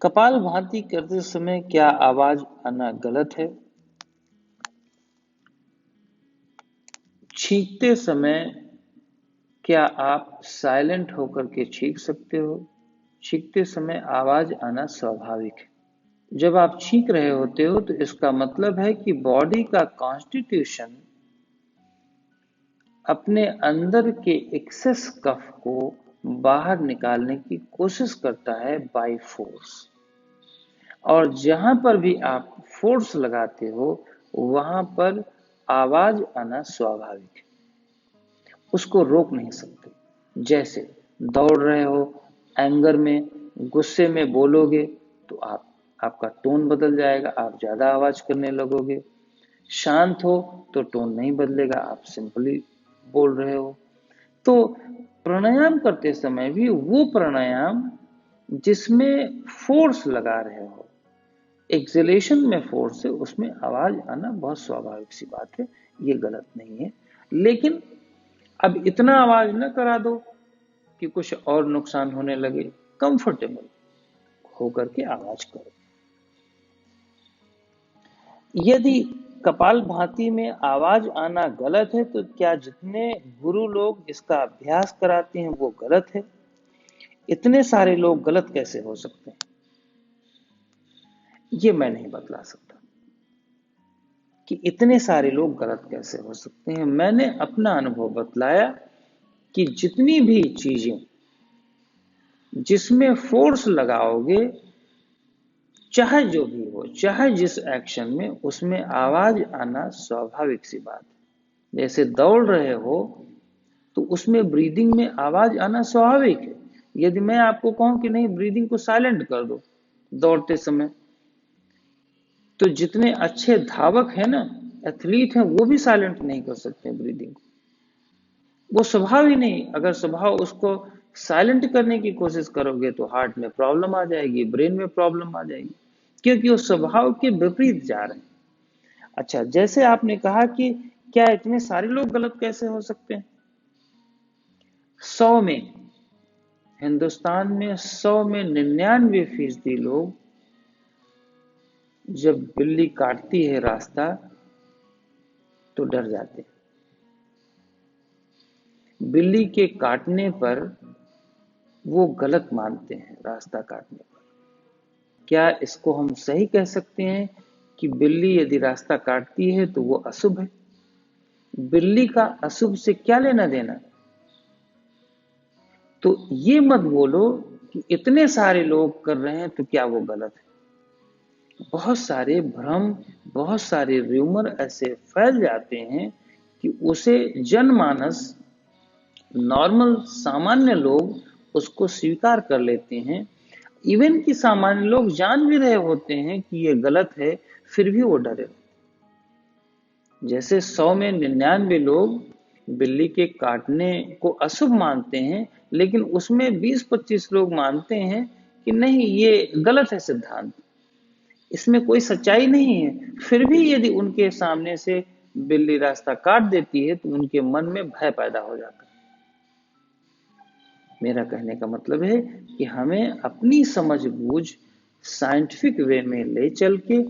कपालभाति करते समय क्या आवाज आना गलत है? छींकते समय क्या आप साइलेंट होकर के छींक सकते हो? छींकते समय आवाज आना स्वाभाविक है। जब आप छींक रहे होते हो तो इसका मतलब है कि बॉडी का कॉन्स्टिट्यूशन अपने अंदर के एक्सेस कफ को बाहर निकालने की कोशिश करता है बाय फोर्स। और जहां पर भी आप फोर्स लगाते हो वहां पर आवाज आना स्वाभाविक है, उसको रोक नहीं सकते। जैसे दौड़ रहे हो, एंगर में, गुस्से में बोलोगे तो आपका टोन बदल जाएगा, आप ज्यादा आवाज करने लगोगे। शांत हो तो टोन नहीं बदलेगा, आप सिंपली बोल रहे हो। तो प्राणायाम करते समय भी वो प्राणायाम जिसमें फोर्स लगा रहे हो, एक्सेलेशन में फोर्स है, उसमें आवाज आना बहुत स्वाभाविक सी बात है, ये गलत नहीं है। लेकिन अब इतना आवाज न करा दो कि कुछ और नुकसान होने लगे। कंफर्टेबल होकर के आवाज करो। यदि कपालभाति में आवाज आना गलत है तो क्या जितने गुरु लोग इसका अभ्यास कराते हैं वो गलत है? इतने सारे लोग गलत कैसे हो सकते हैं, ये मैं नहीं बतला सकता कि इतने सारे लोग गलत कैसे हो सकते हैं। मैंने अपना अनुभव बतलाया कि जितनी भी चीजें जिसमें फोर्स लगाओगे, चाहे जो भी हो, चाहे जिस एक्शन में, उसमें आवाज आना स्वाभाविक सी बात है। जैसे दौड़ रहे हो तो उसमें ब्रीदिंग में आवाज आना स्वाभाविक है। यदि मैं आपको कहूं कि नहीं, ब्रीदिंग को साइलेंट कर दो दौड़ते समय, तो जितने अच्छे धावक हैं ना, एथलीट हैं, वो भी साइलेंट नहीं कर सकते ब्रीदिंग को। वो स्वभाव ही नहीं। अगर स्वभाव उसको साइलेंट करने की कोशिश करोगे तो हार्ट में प्रॉब्लम आ जाएगी, ब्रेन में प्रॉब्लम आ जाएगी, क्योंकि वो स्वभाव के विपरीत जा रहे हैं। अच्छा, जैसे आपने कहा कि क्या इतने सारे लोग गलत कैसे हो सकते हैं? 100 में, हिंदुस्तान में 100 में 99% लोग जब बिल्ली काटती है रास्ता तो डर जाते हैं। बिल्ली के काटने पर वो गलत मानते हैं, रास्ता काटने पर। क्या इसको हम सही कह सकते हैं कि बिल्ली यदि रास्ता काटती है तो वो अशुभ है? बिल्ली का अशुभ से क्या लेना देना? तो ये मत बोलो कि इतने सारे लोग कर रहे हैं तो क्या वो गलत है। बहुत सारे भ्रम, बहुत सारे र्यूमर ऐसे फैल जाते हैं कि उसे जनमानस, नॉर्मल सामान्य लोग उसको स्वीकार कर लेते हैं। इवन कि सामान्य लोग जान भी रहे होते हैं कि ये गलत है, फिर भी वो डरे। जैसे 100 में 99 लोग बिल्ली के काटने को अशुभ मानते हैं, लेकिन उसमें 20-25 लोग मानते हैं कि नहीं, ये गलत है सिद्धांत, इसमें कोई सच्चाई नहीं है। फिर भी यदि उनके सामने से बिल्ली रास्ता काट देती है तो उनके मन में भय पैदा हो जाता है। मेरा कहने का मतलब है कि हमें अपनी समझ बूझ साइंटिफिक वे में ले चल के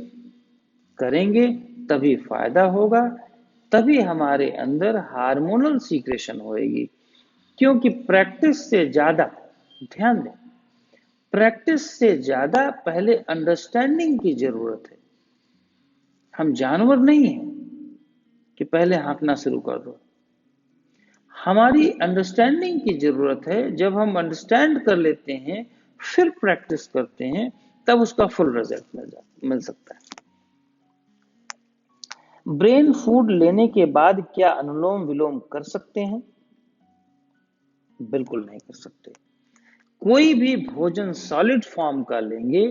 करेंगे तभी फायदा होगा, तभी हमारे अंदर हार्मोनल सीक्रेशन होएगी। क्योंकि प्रैक्टिस से ज्यादा, ध्यान दें, प्रैक्टिस से ज्यादा पहले अंडरस्टैंडिंग की जरूरत है। हम जानवर नहीं हैं कि पहले हाँकना शुरू कर दो। हमारी अंडरस्टैंडिंग की जरूरत है। जब हम अंडरस्टैंड कर लेते हैं, फिर प्रैक्टिस करते हैं, तब उसका फुल रिजल्ट मिल सकता है। ब्रेन फूड लेने के बाद क्या अनुलोम विलोम कर सकते हैं? बिल्कुल नहीं कर सकते। कोई भी भोजन सॉलिड फॉर्म का लेंगे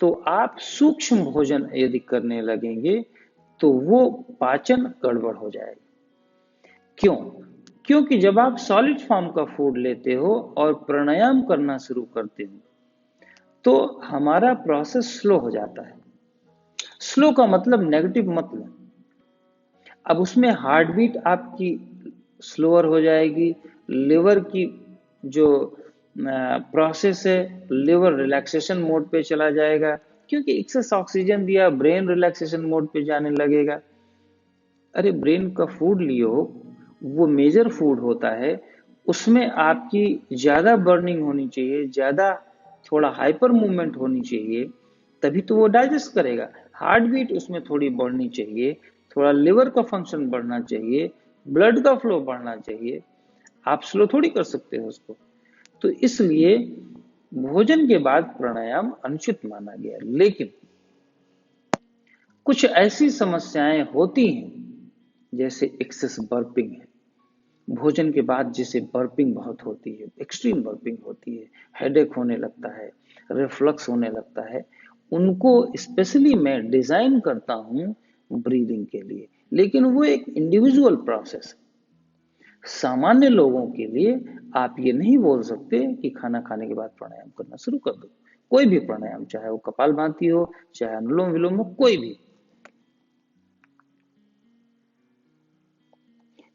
तो आप सूक्ष्म भोजन यदि करने लगेंगे तो वो पाचन गड़बड़ हो जाएगा। क्यों? क्योंकि जब आप सॉलिड फॉर्म का फूड लेते हो और प्राणायाम करना शुरू करते हो तो हमारा प्रोसेस स्लो हो जाता है। स्लो का मतलब नेगेटिव मत लो। अब उसमें हार्ट बीट आपकी स्लोअर हो जाएगी, लिवर की जो प्रोसेस है, लिवर रिलैक्सेशन मोड पे चला जाएगा, क्योंकि एक्सेस ऑक्सीजन दिया, ब्रेन रिलैक्सेशन मोड पे जाने लगेगा। अरे ब्रेन का फूड लियो, वो मेजर फूड होता है, उसमें आपकी ज्यादा बर्निंग होनी चाहिए, ज्यादा थोड़ा हाइपर मूवमेंट होनी चाहिए, तभी तो वो डाइजेस्ट करेगा। हार्ट बीट उसमें थोड़ी बढ़नी चाहिए, थोड़ा लिवर का फंक्शन बढ़ना चाहिए, ब्लड का फ्लो बढ़ना चाहिए। आप स्लो थोड़ी कर सकते हो उसको। तो इसलिए भोजन के बाद प्राणायाम अनुचित माना गया। लेकिन कुछ ऐसी समस्याएं होती हैं, जैसे एक्सेस बर्पिंग है, भोजन के बाद जिसे बर्पिंग बहुत होती है, एक्सट्रीम बर्पिंग होती है, हेडेक होने लगता है, रिफ्लक्स होने लगता है, उनको स्पेशली मैं डिजाइन करता हूं ब्रीदिंग के लिए। लेकिन वो एक इंडिविजुअल प्रोसेस है। सामान्य लोगों के लिए आप ये नहीं बोल सकते कि खाना खाने के बाद प्राणायाम करना शुरू कर दो। कोई भी प्राणायाम, चाहे वो कपालभाति हो, चाहे अनुलोम विलोम हो, कोई भी।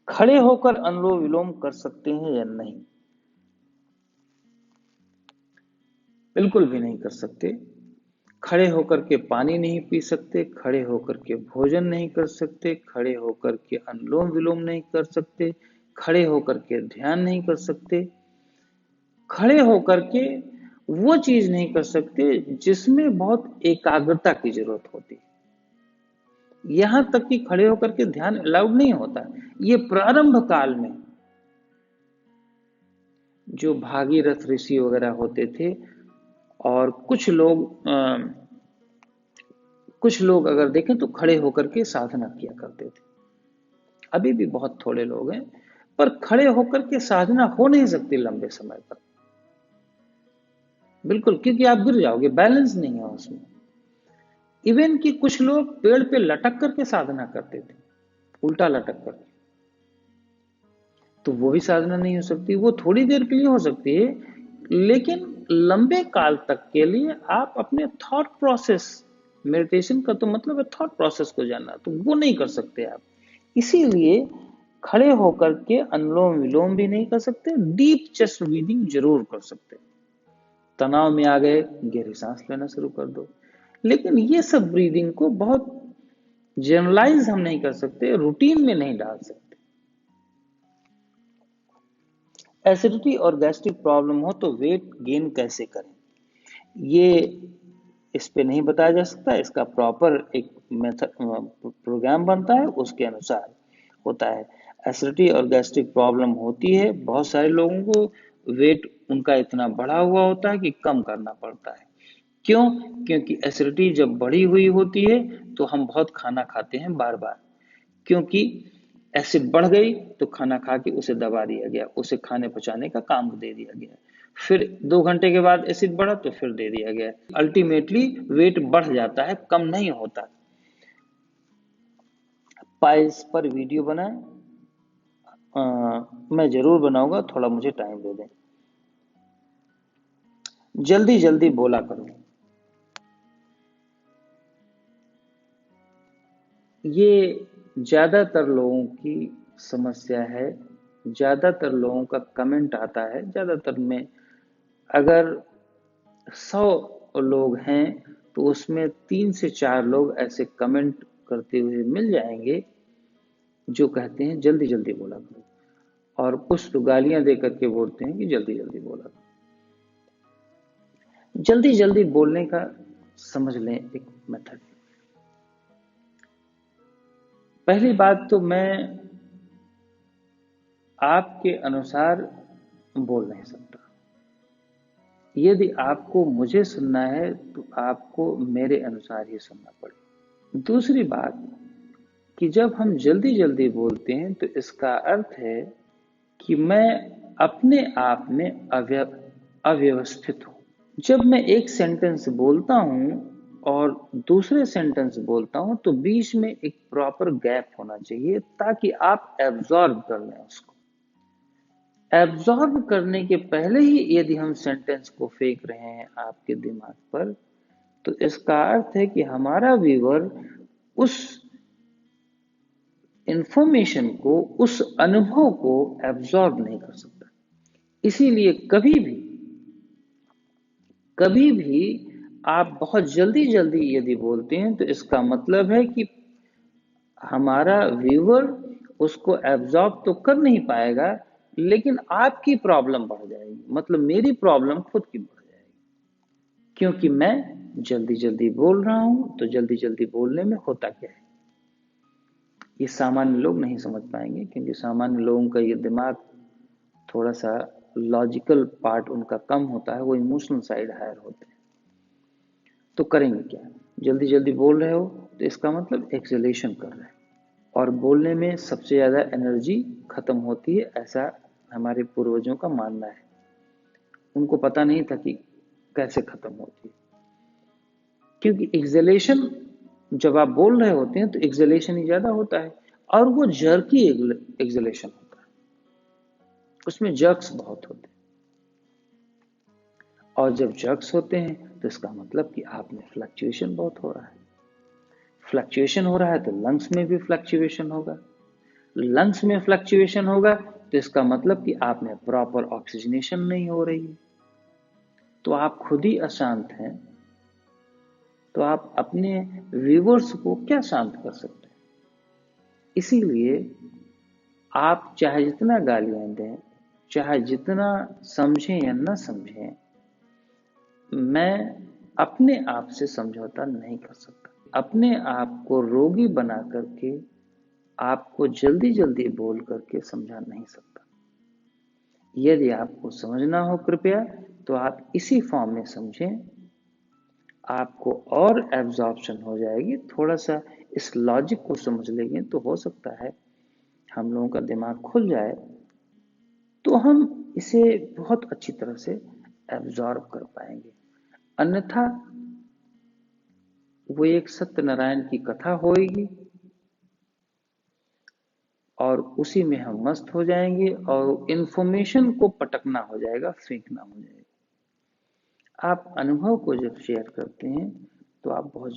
खड़े होकर अनुलोम विलोम कर सकते हैं या नहीं? बिल्कुल भी नहीं कर सकते। खड़े होकर के पानी नहीं पी सकते, खड़े होकर के भोजन नहीं कर सकते, खड़े होकर के अनुलोम विलोम नहीं कर सकते, खड़े होकर के ध्यान नहीं कर सकते, खड़े होकर के वो चीज नहीं कर सकते जिसमें बहुत एकाग्रता की जरूरत होती है। यहां तक कि खड़े होकर के ध्यान अलाउड नहीं होता। ये प्रारंभ काल में जो भागीरथ ऋषि वगैरह होते थे, और कुछ लोग अगर देखें तो खड़े होकर के साधना किया करते थे। अभी भी बहुत थोड़े लोग हैं, पर खड़े होकर के साधना हो नहीं सकती लंबे समय तक। बिल्कुल, क्योंकि आप गिर जाओगे, बैलेंस नहीं है उसमें। इवन कि कुछ लोग पेड़ पे लटक करके साधना करते थे, उल्टा लटक कर, तो वो भी साधना नहीं हो सकती। वो थोड़ी देर के लिए हो सकती है, लेकिन लंबे काल तक के लिए आप अपने थॉट प्रोसेस, मेडिटेशन का तो मतलब है थॉट प्रोसेस को जानना, तो वो नहीं कर सकते आप। इसीलिए खड़े होकर के अनुलोम विलोम भी नहीं कर सकते, डीप चेस्ट ब्रीदिंग जरूर कर सकते। तनाव में आ गए, गहरी सांस लेना शुरू कर दो। लेकिन ये सब ब्रीदिंग को बहुत जनरलाइज हम नहीं कर सकते, रूटीन में नहीं डाल सकते। एसिडिटी और गैस्ट्रिक प्रॉब्लम हो तो वेट गेन कैसे करें, ये इस पे नहीं बताया जा सकता। इसका प्रॉपर एक मेथड प्रोग्राम बनता है, उसके अनुसार होता है। एसिडिटी और गैस्ट्रिक प्रॉब्लम होती है, बहुत सारे लोगों को वेट उनका इतना बढ़ा हुआ होता है कि कम करना पड़ता है। क्यों? क्योंकि एसिडिटी जब बढ़ी हुई होती है तो हम बहुत खाना खाते हैं बार बार, क्योंकि एसिड बढ़ गई तो खाना खा के उसे दबा दिया गया, उसे खाने पचाने का काम दे दिया गया। फिर 2 घंटे के बाद एसिड बढ़ा तो फिर दे दिया गया। अल्टीमेटली वेट बढ़ जाता है, कम नहीं होता। पाइल्स पर वीडियो बनाएं, मैं जरूर बनाऊंगा, थोड़ा मुझे टाइम दे दें। जल्दी जल्दी बोला करो, ये ज्यादातर लोगों की समस्या है। ज्यादातर लोगों का कमेंट आता है, ज्यादातर में अगर 100 लोग हैं तो उसमें 3 से 4 लोग ऐसे कमेंट करते हुए मिल जाएंगे जो कहते हैं जल्दी जल्दी बोला करो, और कुछ तो गालियां दे करके बोलते हैं कि जल्दी जल्दी बोला करो। जल्दी जल्दी बोलने का समझ लें एक मेथड। पहली बात तो मैं आपके अनुसार बोल नहीं सकता। यदि आपको मुझे सुनना है तो आपको मेरे अनुसार ही सुनना पड़ेगा। दूसरी बात कि जब हम जल्दी जल्दी बोलते हैं तो इसका अर्थ है कि मैं अपने आप में अव्यवस्थित हूं। जब मैं एक सेंटेंस बोलता हूं और दूसरे सेंटेंस बोलता हूं तो बीच में एक प्रॉपर गैप होना चाहिए, ताकि आप एब्जॉर्ब कर लें उसको। एब्जॉर्ब करने के पहले ही यदि हम सेंटेंस को फेंक रहे हैं आपके दिमाग पर, तो इसका अर्थ है कि हमारा व्यूअर उस इंफॉर्मेशन को, उस अनुभव को एब्जॉर्ब नहीं कर सकता। इसीलिए कभी भी कभी भी आप बहुत जल्दी जल्दी यदि बोलते हैं तो इसका मतलब है कि हमारा व्यूअर उसको एब्जॉर्ब तो कर नहीं पाएगा, लेकिन आपकी प्रॉब्लम बढ़ जाएगी, मतलब मेरी प्रॉब्लम खुद की बढ़ जाएगी, क्योंकि मैं जल्दी जल्दी बोल रहा हूं। तो जल्दी जल्दी बोलने में होता क्या है, ये सामान्य लोग नहीं समझ पाएंगे, क्योंकि सामान्य लोगों का ये दिमाग थोड़ा सा लॉजिकल पार्ट उनका कम होता है, वो इमोशनल साइड हायर होते हैं। तो करेंगे क्या, जल्दी जल्दी बोल रहे हो तो इसका मतलब एक्सेलेशन कर रहे हैं, और बोलने में सबसे ज्यादा एनर्जी खत्म होती है, ऐसा हमारे पूर्वजों का मानना है। उनको पता नहीं था कि कैसे खत्म होती है, क्योंकि एक्सेलेशन जब आप बोल रहे होते हैं तो एक्सेलेशन ही ज्यादा होता है, और वो जर्की एक्सेलेशन होता है, उसमें जर्क्स बहुत होते हैं। और जब जर्क्स होते हैं तो इसका मतलब कि आप में फ्लक्चुएशन बहुत हो रहा है। फ्लक्चुएशन हो रहा है तो लंग्स में भी फ्लक्चुएशन होगा, लंग्स में फ्लक्चुएशन होगा तो इसका मतलब कि आप में प्रॉपर ऑक्सीजनेशन नहीं हो रही है। तो आप खुद ही अशांत हैं, तो आप अपने व्यूअर्स को क्या शांत कर सकते हैं। इसीलिए आप चाहे जितना गालियां दें, चाहे जितना समझें या न समझें, मैं अपने आप से समझौता नहीं कर सकता। अपने आप को रोगी बना करके आपको जल्दी जल्दी बोल करके समझा नहीं सकता। यदि आपको समझना हो कृपया तो आप इसी फॉर्म में समझें, आपको और एब्जॉर्प्शन हो जाएगी। थोड़ा सा इस लॉजिक को समझ लेंगे तो हो सकता है हम लोगों का दिमाग खुल जाए, तो हम इसे बहुत अच्छी तरह से एब्जॉर्ब कर पाएंगे। अन्यथा वो एक सत्यनारायण की कथा होगी और उसी में हम मस्त हो जाएंगे, और इंफॉर्मेशन को पटकना हो जाएगा, फेंकना हो जाएगा। आप अनुभव को जब शेयर करते हैं तो आप बहुत